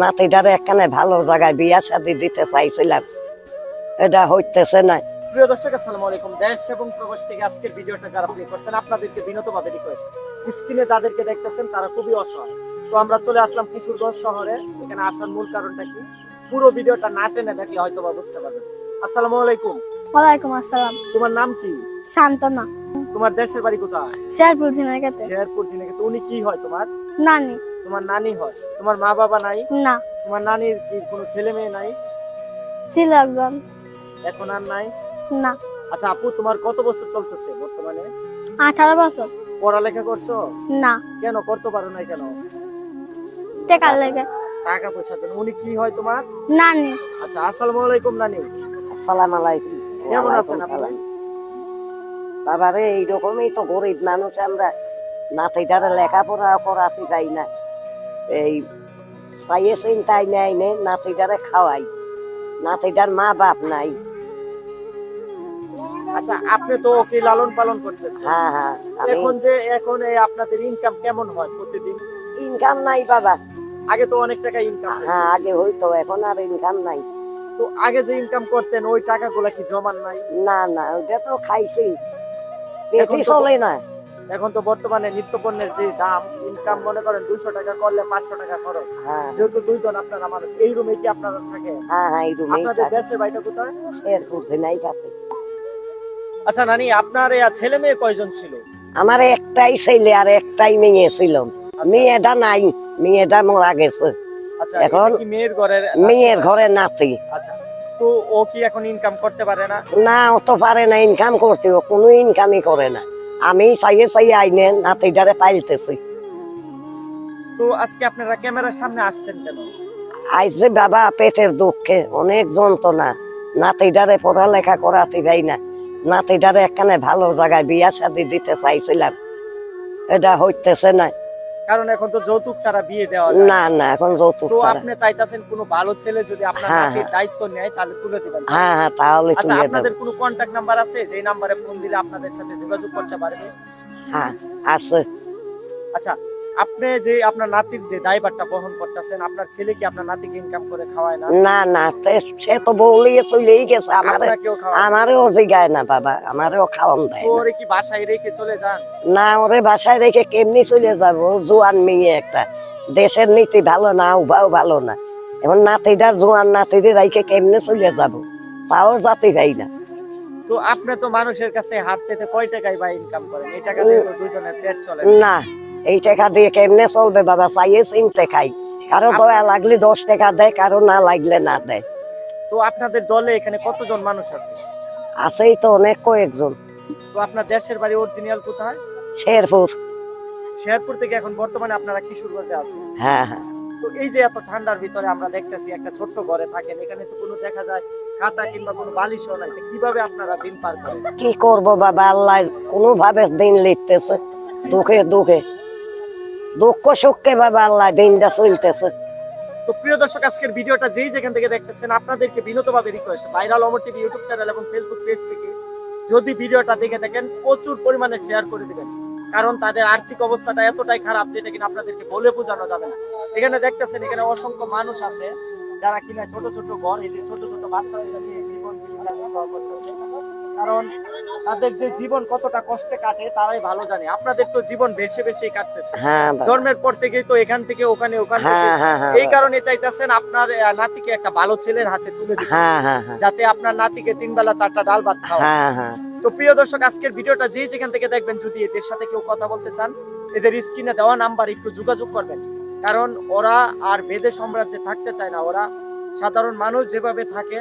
নাতিটারে একখানে ভালো জায়গায় বিয়া শাদি দিতে চাইছিলাম, এটা হইতেছে না। প্রিয় দর্শক, আসসালামু আলাইকুম। দেশ এবং প্রবাস থেকে আজকের ভিডিওটা যারা প্লে করছেন আপনাদেরকে বিনীতভাবে রিকোয়েস্ট, স্ক্রিনে যাদেরকে দেখতেছেন তারা খুবই অসহায়। তো আমরা চলে আসলাম কিশোরগঞ্জ শহরে। এখানে আসার মূল কারণটা কি, পুরো ভিডিওটা না টেনে দেখলে হয়তো বা বুঝতে পারবেন। আসসালামু আলাইকুম। ওয়ালাইকুম আসসালাম। তোমার নাম কি? শান্তনা। তোমার দেশের বাড়ি কোথায়? শেরপুর ঝিনাইগাতে। শেরপুর ঝিনাইগাতে। উনি কি হয় তোমার? নানি। তোমার নানি হয়। তোমার মা বাবা নাই? না। তোমার নানির কি কোনো ছেলে মেয়ে নাই? ছিল একজন। এখন আর নাই? না। আচ্ছা আপু, তোমার কত বছর চলতেছে বর্তমানে? 18 বছর। পড়ালেখা করছো? না। কেন করতে পারো না কেন? টাকার লেগে। টাকা পয়সার জন্য। উনি কি হয় তোমার? নানি। আচ্ছা, আসসালামু আলাইকুম নানি। আসসালামু আলাইকুম। কেমন আছেন আপনি? বাবা রে, এইরকমই তো গরিব মানুষ আমরা, নাতিটারে লেখাপড়া করাতে পাই না। এই পাইয়ে চিন্তাই নেই নে, নাতিটারে খাওয়াই, নাতিটার মা বাপ নাই। আচ্ছা, আপনি তো ওকে লালন পালন করতেছেন। হ্যাঁ হ্যাঁ, এখন এই আপনাদের ইনকাম কেমন হয় প্রতিদিন? ইনকাম নাই বাবা। আগে তো অনেক টাকা ইনকাম। হ্যাঁ আগে হইতো, এখন আর ইনকাম নাই। তো আগে যে ইনকাম করতেন ওই টাকাগুলো কি জমান নাই? না না, ওইটা তো খাইছি, পেটে চলে না। এখন তো বর্তমানে নিত্যপণ্যের যে দাম, ইনকাম মনে করেন 200 টাকা করলে 500 টাকা খরচ। হ্যাঁ যেহেতু দুইজন আপনারা মানুষ, এই রুমে কি আপনারা থাকে? হ্যাঁ হ্যাঁ, এই রুমেই আপনাদের থাকি। দেশের বাড়িটা কোথায়? শেরপুর ঝিনাইগাতে। আচ্ছা নানি, আপনার ছেলে মেয়ে কয়জন ছিল? আমার একটাই ছেলে আর একটাই মেয়ে ছিল। মেয়েটা নাই, মেয়েটা মারা গেছে। আচ্ছা, এখন এটা কি মেয়ের ঘরে নাতি। আচ্ছা, তো ও কি এখন ইনকাম করতে পারে না? না, ও তো পারে না ইনকাম করতে, ও কোনো ইনকামই করে না। আমি চাইয়ে আইনে নাতিটারে পাইলতেছি। তো আজকে আপনারা ক্যামেরার সামনে আসছেন কেন? আইসে বাবা পেটের দুঃখে, অনেক যন্ত্রণা। নাতিটারে পড়ালেখা করাতে পাই না, নাতিটারে একখানে ভালো জায়গায় বিয়া শাদি দিতে চাইছিলাম, এটা হইতেছে না। কারণ এখন তো যৌতুক ছাড়া বিয়ে দেওয়া যায় না না, এখন যৌতুক তো ছাড়া। আপনি চাইতাছেন কোনো ভালো ছেলে যদি আপনার হ্যাঁ, নাতির দায়িত্ব নেয় তাহলে তুলে দিবেন। হ্যাঁ হ্যাঁ, তাহলে আচ্ছা, তুলে দেব। আপনাদের কোনো কন্টাক্ট নাম্বার আছে যে নাম্বারে ফোন দিলে আপনাদের সাথে যোগাযোগ করতে পারবে? হ্যাঁ আছে। আচ্ছা, আপনি যে আপনার নাতির যে দায়ভারটা বহন করতেছেন, আপনার ছেলে কি আপনার নাতিকে ইনকাম করে খাওয়ায় না? না না, সে তো বউলিয়ে চলেই গেছে, আপনাকেও খাওয়ায়? আমারেও জিগায় না বাবা, আমারেও খাওয়ান দেয় তো না। ওরে কি বাসায় রেখে চলে যান? না, ওরে বাসায় রেখে কেমনি চলে যাবো? জোয়ান মেয়ে একটা, দেশের নীতি ভালো না, উভাও ভালো না। এখন নাতিটার জোয়ান নাতিদের রাইকে কেমনে চলে যাবো, তাও যাতে পাই না। তো আপনি তো মানুষের কাছে হাত পেতে কয় টাকায় বা ইনকাম করেন? এই টাকা দিয়ে তো দুজনের পেট চলে না, এই টাকা দিয়ে কেমনে চলবে বাবা? চাইয়ে চিনতে খাই, কারো দয়া লাগলে 10 টাকা দেয়, কারো না লাগলে না দেয়। তো আপনাদের দলে এখানে কতজন মানুষ আছে? আছেই তো অনেক, কয়েকজন। তো আপনার দেশের বাড়ি অরিজিনাল কোথায়? শেরপুর। শেরপুর থেকে এখন বর্তমানে আপনারা কিশোরগঞ্জে আছেন। হ্যাঁ হ্যাঁ। তো এই যে এত ঠান্ডার ভিতরে আমরা দেখতেছি একটা ছোট্ট ঘরে থাকেন, এখানে তো কোনো দেখা যায় খাতা কিংবা কোনো বালিশও নাই। তো কিভাবে আপনারা দিন পার করেন? কি করবো বাবা, আল্লাহ কোনো ভাবে দিন লিখতেছে, দুঃখে দুঃখে, দুঃখ সুখে বাবা আল্লাহ দিনটা চলতেছে। তো প্রিয় দর্শক, আজকের ভিডিওটা যেই যেখান থেকে দেখতেছেন আপনাদেরকে বিনীতভাবে রিকোয়েস্ট, ভাইরাল অমর টিভি ইউটিউব চ্যানেল এবং ফেসবুক পেজ থেকে যদি ভিডিওটা দেখে দেখেন প্রচুর পরিমাণে শেয়ার করে দিবেন। কারণ তাদের আর্থিক অবস্থাটা এতটাই খারাপ যেটা কিনা আপনাদেরকে বলে বোঝানো যাবে না। এখানে দেখতেছেন এখানে অসংখ্য মানুষ আছে যারা কিনা ছোট ছোট ঘর, এই যে ছোট ছোট বাচ্চারা নিয়ে জীবন নির্বাহ করতেছে। কারণ তাদের যে জীবন কতটা কষ্টে কাটে তারাই ভালো জানে। আপনাদের তো জীবন বেশি বেশি কাটতেছে, হ্যাঁ জন্মের পর থেকেই তো এখান থেকে ওখানে ওখান থেকে। হ্যাঁ হ্যাঁ হ্যাঁ, এই কারণে চাইতেছেন আপনার নাতিকে একটা ভালো ছেলের হাতে তুলে দিতে, হ্যাঁ হ্যাঁ হ্যাঁ, যাতে আপনার নাতিকে 3 বেলা 4টা ডাল ভাত খাওয়ায়। হ্যাঁ হ্যাঁ। তো প্রিয় দর্শক, আজকের ভিডিওটা যে যেখান থেকে দেখবেন যদি এদের সাথে কেউ কথা বলতে চান, এদের স্ক্রিনে দেওয়া নাম্বার একটু যোগাযোগ করবেন। কারণ ওরা আর বেদে সাম্রাজ্যে থাকতে চায় না, ওরা সাধারণ মানুষ যেভাবে থাকে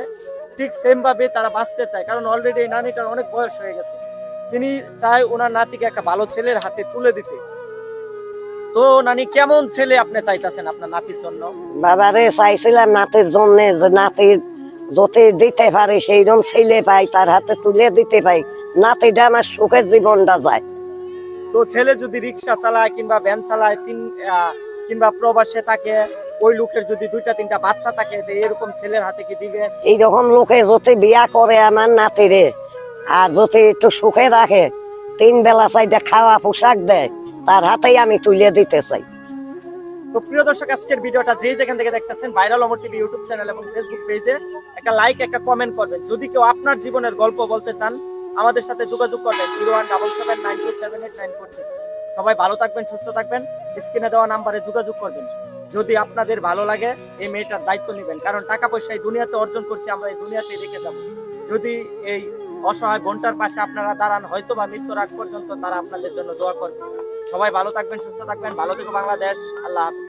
ঠিক সেম ভাবে তারা বাঁচতে চায়। কারণ অলরেডি এই নানিটার অনেক বয়স হয়ে গেছে, তিনি চায় ওনার নাতিকে একটা ভালো ছেলের হাতে তুলে দিতে। তো নানি, কেমন ছেলে আপনি চাইতেছেন আপনার নাতির জন্য? বাবারে চাইছিলাম নাতির জন্য, যে নাতির যত দিতে পারে সেইরকম ছেলে পাই, তার হাতে তুলে দিতে পাই, নাতিটা আমার সুখের জীবনটা যায়। তো ছেলে যদি রিক্সা চালায় কিংবা ভ্যান চালায়, কিংবা প্রবাসে থাকে, ওই লোকের যদি 2টা 3টা বাচ্চা থাকে, এরকম ছেলের হাতে কি দিবেন? এইরকম লোকে যদি বিয়া করে আমার নাতিরে, আর যদি একটু সুখে রাখে, 3 বেলা 4টা খাওয়া পোশাক দেয়, তার হাতেই আমি তুলে দিতে চাই। তো প্রিয় দর্শক, আজকের ভিডিওটা যে যেখান থেকে দেখতেছেন ভাইরাল অমর টিভি ইউটিউব চ্যানেল এবং ফেসবুক পেজে একটা লাইক, একটা কমেন্ট করবেন। যদি কেউ আপনার জীবনের গল্প বলতে চান আমাদের সাথে যোগাযোগ করবেন 01779278946। সবাই ভালো থাকবেন, সুস্থ থাকবেন। স্ক্রিনে দেওয়া নাম্বারে যোগাযোগ করবেন। যদি আপনাদের ভালো লাগে এই মেয়েটার দায়িত্ব নেবেন, কারণ টাকা পয়সা এই দুনিয়াতে অর্জন করছি, আমরা এই দুনিয়াতে রেখে যাব। যদি এই অসহায় বোনটার পাশে আপনারা দাঁড়ান, হয়তো বা মৃত্যুর আগ পর্যন্ত তারা আপনাদের জন্য দোয়া করবে। সবাই ভালো থাকবেন, সুস্থ থাকবেন। ভালো থেকো বাংলাদেশ। আল্লাহ হাফেজ।